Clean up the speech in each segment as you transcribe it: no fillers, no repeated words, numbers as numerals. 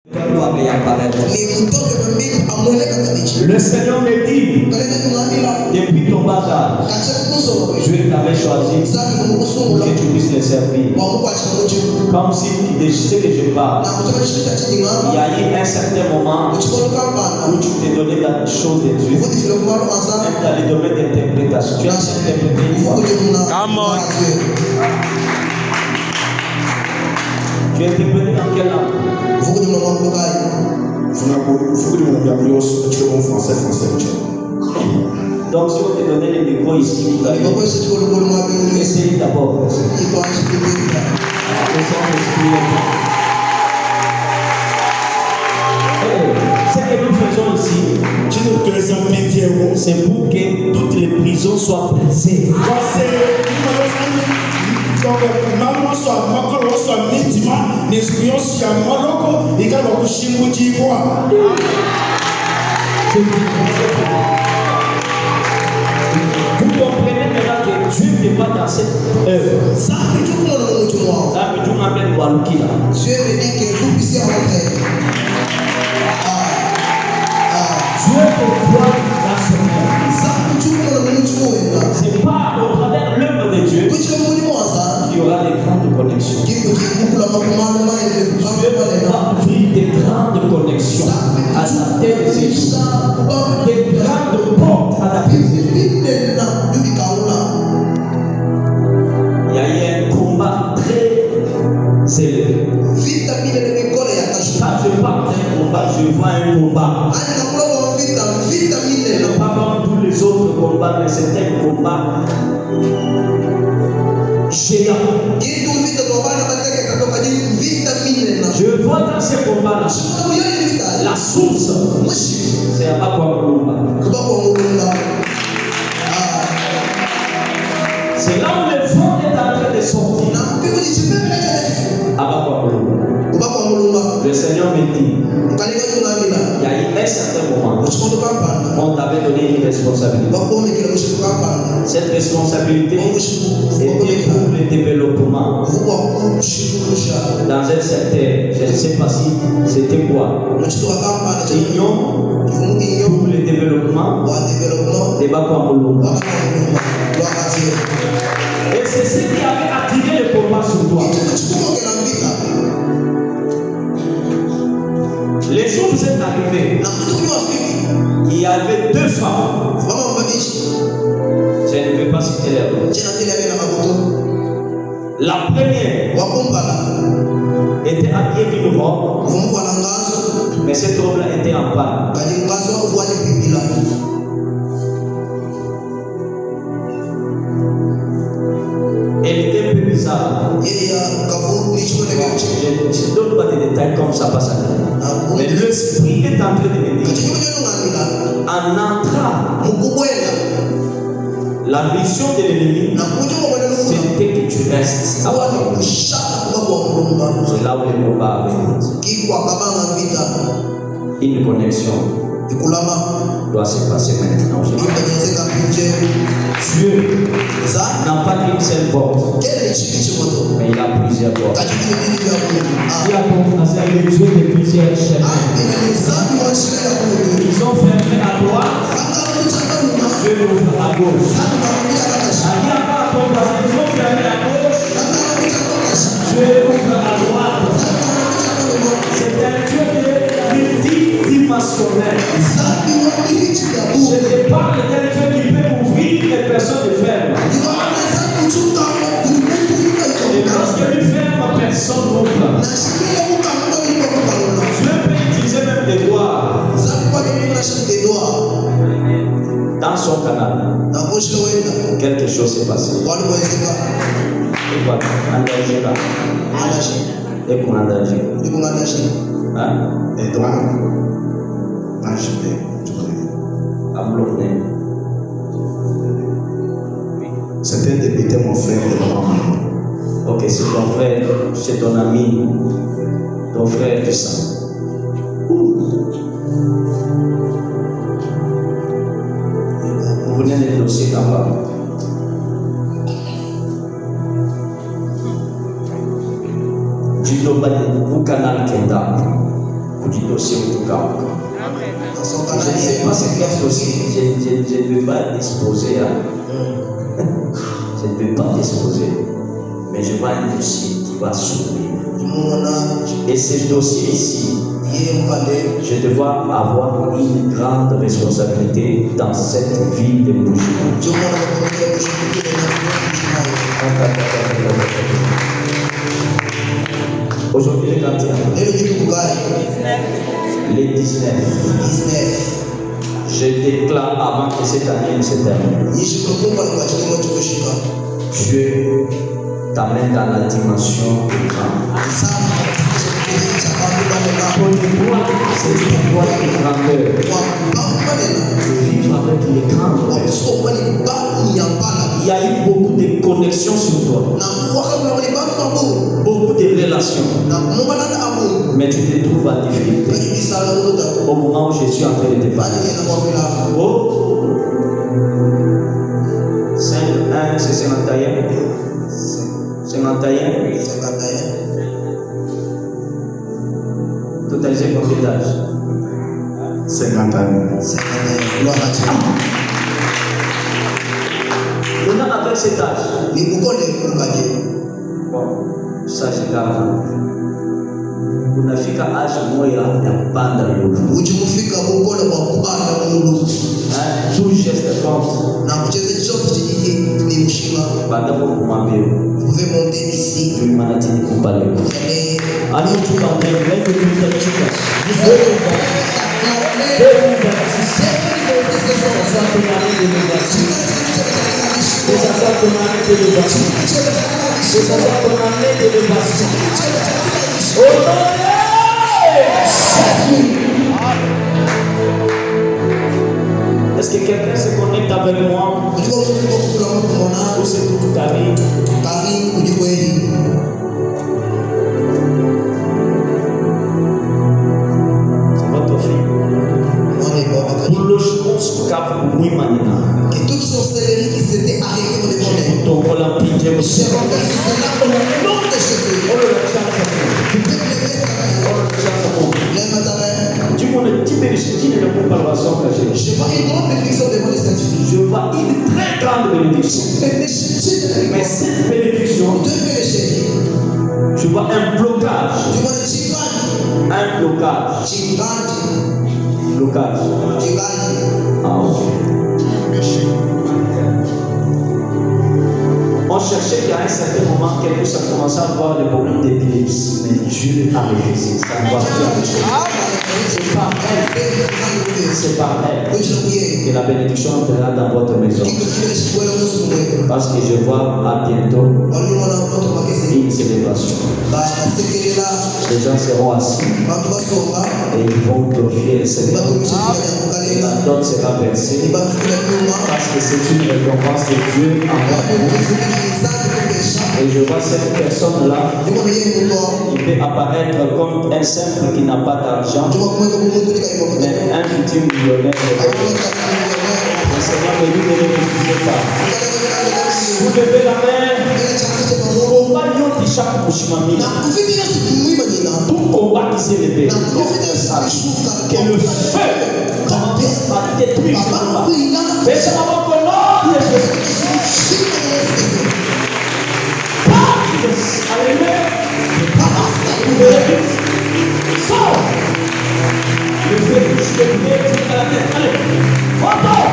Le Seigneur me dit, depuis ton bas âge, Dieu t'avait choisi pour que tu puisses le servir. Comme si de ce que je parle, il y a eu un certain moment où tu t'es donné dans les choses de Dieu, même dans les domaines d'interprétation. Tu as interprété une fois. Come on. Tu as interprété dans quelle langue? Donc si on te donnait les micros ici, vous allez essayer d'abord. Ce que nous faisons ici, c'est pour que toutes les prisons soient brisées. Vous comprenez maintenant que Dieu n'est pas dans cette œuvre. Dieu veut que vous puissiez rentrer. Dieu te voit dans son œuvre. C'est pas au travers de l'œuvre de Dieu qu'il y aura des grandes connexions. Dieu va ouvrir des grandes connexions à la tête de ces jours. Des grandes portes à la tête de ces jours. Il y a eu un combat très élevé. Quand je parle d'un combat, je vois un combat. Pas comme tous les autres combats, mais c'est un combat géant. Je vois dans ces combats-là la source, c'est à Bakwamulumba. C'est là où le vent est en train de sortir. À Bakwamulumba. Le Seigneur me dit, il y a eu un certain moment, on t'avait donné une responsabilité. Cette responsabilité était pour le développement dans un secteur. Je ne sais pas si c'était quoi. Union pour le développement de Bakwamulumba. Et c'est ce qui avait attiré le combat sur toi. Les jours où vous êtes arrivés, il y avait deux femmes. Je ne vais pas citer leur nom. La première était habillée d'une robe, mais cette robe-là était en panne. Elle était un peu bizarre. Je ne donne pas de détails comme ça passe à nous. Mais l'esprit est en train de me dire, en entrant, la mission de l'ennemi, c'était que tu restes. C'est là où le combat arrive. Une connexion doit se passer maintenant. Dieu n'a pas qu'une seule porte, mais il a plusieurs portes. Il a commencé le Dieu de plusieurs chemins. Ils ont fermé à droite, Dieu ouvre à gauche. Ils ont fermé à gauche, Dieu ouvre à droite. C'est un Dieu multidimensionnel. Je te parle d'un Dieu qui peut ouvrir les personnes fermes. Et lorsque tu fermes, personne n'ouvre. Dieu peut utiliser même des doigts dans son canal. Quelque chose s'est passé. Et voilà, et pour c'était débuté mon frère de maman. Ok, c'est ton frère, c'est ton ami, ton frère, tout ça. Vous venez de dossier là-bas. Du Lobani, au canal Kenda. dossier au cas. Je ne sais pas c'est quel dossier. Je ne vais pas disposer. Je ne vais pas disposer. Mais je vois un dossier qui va s'ouvrir. Et ce dossier ici, je dois avoir une grande responsabilité dans cette ville de Bougie. Aujourd'hui, le 21. Les 19. Je déclare avant que cette année ne se termine. Dieu t'amène dans la dimension du grand. C'est une voie de grandeur. Vivre avec les grands. Il y a eu beaucoup de connexions sur toi. Beaucoup de relations. Mais tu te trouves en difficulté. Au moment où je suis en train de te parler. Oh. 51, c'est 51. 51. Totalisé combien d'âge? 50 ans. Gloire à Dieu. Maintenant, avec cet âge, bon, ça c'est grave. Unafika âge moya ya kupanda yulu. Tout geste compte. Baada ya kumwambia monter ici. tu manatini kumbali. Ani tu kambia wewe utachika. Est-ce que quelqu'un se connecte avec moi? Ou c'est tout Karine? C'est votre fille. Pour le chance cap oui manina. Et toute sorcellerie qui s'était arrêtée pour les volets. Ton olympique. Je renverse cela au nom de Jésus. Tu peux me lever ta main. Lève ta main. Dis-moi le petit bénédiction de la comparaison que j'ai. Je vois une grande bénédiction devant les saintes filles. Je vois une très grande bénédiction. Mais cette bénédiction, je vois un blocage. Un blocage. Blocage. Ah, ok. On cherchait qu'à un certain moment, quelqu'un ça commençait à avoir des problèmes d'épilepsie, mais Dieu a refusé. Ça ne va pas. C'est par elle. C'est par elle que la bénédiction entrera dans votre maison. Parce que je vois à bientôt une célébration. Les gens seront assis et ils vont glorifier le Seigneur. La dot sera versée parce que c'est une récompense de Dieu envers vous. Et je vois cette personne-là, il peut apparaître comme un simple qui n'a pas d'argent, mais un futur millionnaire. Le Seigneur ne lui bénéficie pas. Vous levez la main. Tout combat qui s'est levé, que le feu commence à détruire ce combat. Faites avant que l'homme de Jésus. Alléluia. Sors. Le feu touche le pied à la tête. Allez. Retour.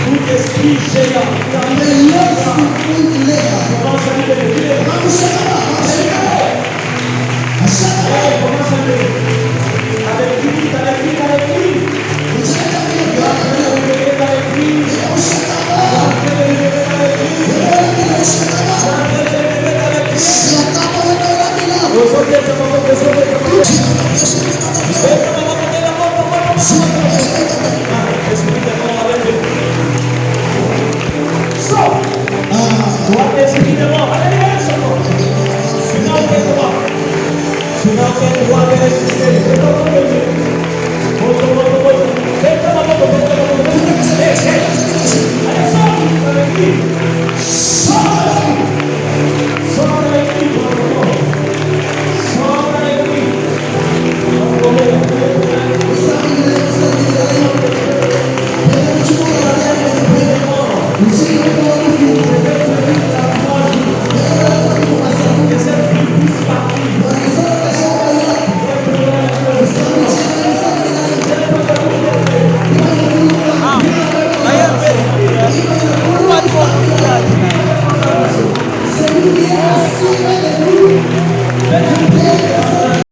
Tout esprit géant, commence à lever. Avec lui.